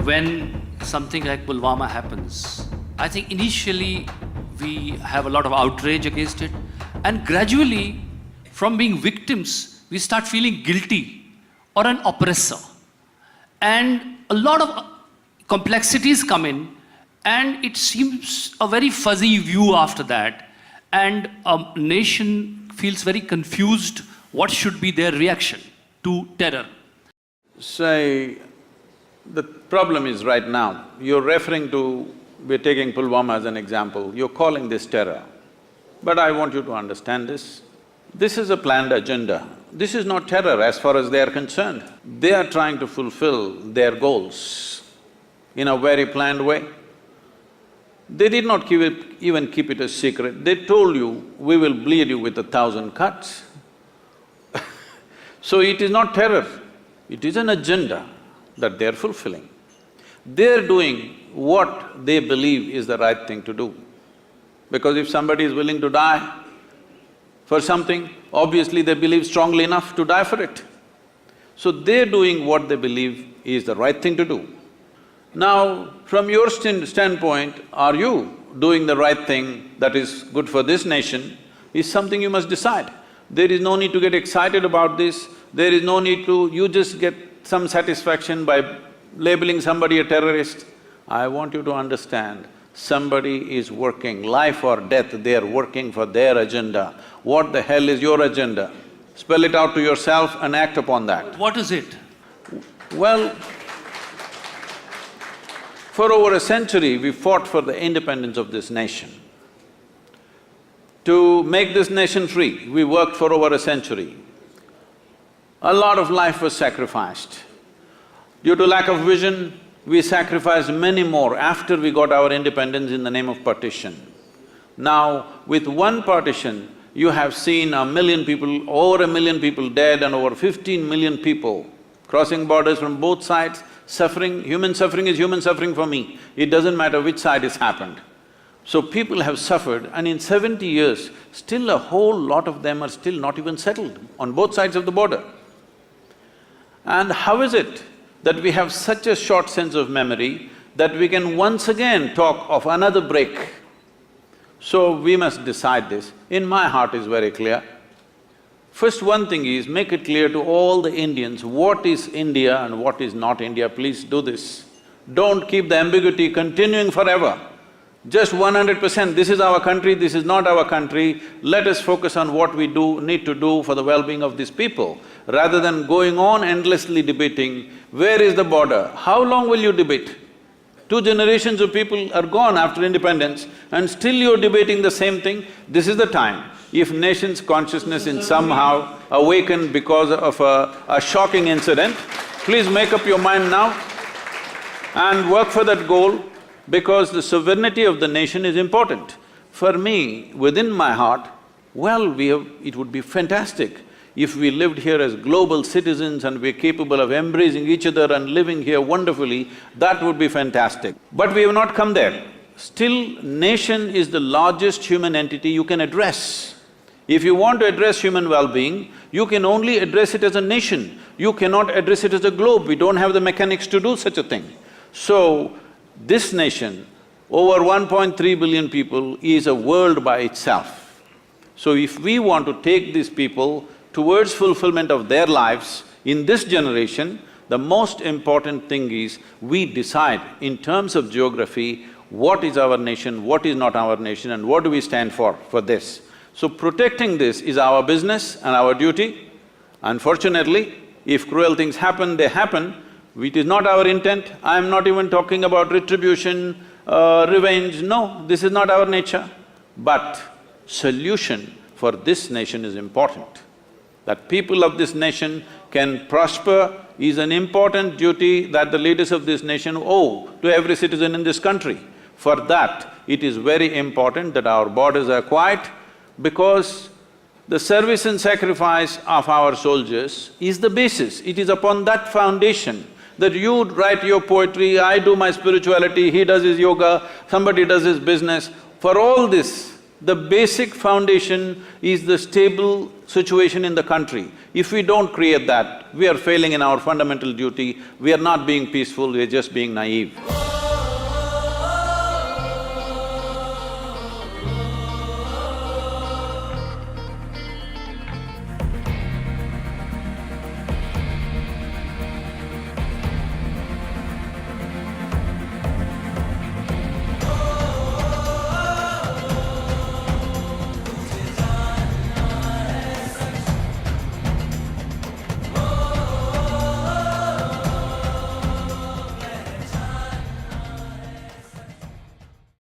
when something like Pulwama happens, I think initially we have a lot of outrage against it, and gradually, from being victims, we start feeling guilty or an oppressor. And a lot of complexities come in, and it seems a very fuzzy view after that, and a nation feels very confused what should be their reaction to terror. Say, the problem is right now, you're referring to, we're taking Pulwama as an example, you're calling this terror. But I want you to understand this. This is a planned agenda. This is not terror as far as they are concerned. They are trying to fulfill their goals in a very planned way. They did not even keep it a secret. They told you, we will bleed you with 1,000 cuts. So it is not terror, it is an agenda that they're fulfilling. They're doing what they believe is the right thing to do. Because if somebody is willing to die for something, obviously they believe strongly enough to die for it. So they're doing what they believe is the right thing to do. Now, from your standpoint, are you doing the right thing that is good for this nation is something you must decide. There is no need to get excited about this, there is no need to… you just get some satisfaction by labeling somebody a terrorist. I want you to understand, somebody is working, life or death, they are working for their agenda. What the hell is your agenda? Spell it out to yourself and act upon that. What is it? Well, for over a century, we fought for the independence of this nation. To make this nation free, we worked for over a century. A lot of life was sacrificed. Due to lack of vision, we sacrificed many more after we got our independence in the name of partition. Now, with one partition, you have seen 1 million people, over 1 million people dead and over 15 million people crossing borders from both sides, suffering. Human suffering is human suffering for me. It doesn't matter which side it's happened. So people have suffered, and in 70 years, still a whole lot of them are still not even settled on both sides of the border. And how is it that we have such a short sense of memory that we can once again talk of another break? So we must decide this. In my heart is very clear. First one thing is, make it clear to all the Indians what is India and what is not India. Please do this. Don't keep the ambiguity continuing forever. Just 100%, this is our country, this is not our country, let us focus on what we need to do for the well-being of these people, rather than going on endlessly debating, where is the border? How long will you debate? 2 generations of people are gone after independence and still you're debating the same thing. This is the time. If nation's consciousness is somehow awakened because of a shocking incident, please make up your mind now and work for that goal, because the sovereignty of the nation is important. For me, within my heart, well, it would be fantastic if we lived here as global citizens and we're capable of embracing each other and living here wonderfully, that would be fantastic. But we have not come there. Still, nation is the largest human entity you can address. If you want to address human well-being, you can only address it as a nation. You cannot address it as a globe. We don't have the mechanics to do such a thing. So, this nation, over 1.3 billion people, is a world by itself. So if we want to take these people towards fulfillment of their lives in this generation, the most important thing is we decide in terms of geography what is our nation, what is not our nation, and what do we stand for this. So protecting this is our business and our duty. Unfortunately, if cruel things happen, they happen. It is not our intent. I am not even talking about retribution, revenge, no, this is not our nature. But solution for this nation is important. That people of this nation can prosper is an important duty that the leaders of this nation owe to every citizen in this country. For that, it is very important that our borders are quiet, because the service and sacrifice of our soldiers is the basis. It is upon that foundation that you write your poetry, I do my spirituality, he does his yoga, somebody does his business. For all this, The basic foundation is the stable situation in the country. If we don't create that, we are failing in our fundamental duty, we are not being peaceful, we are just being naive.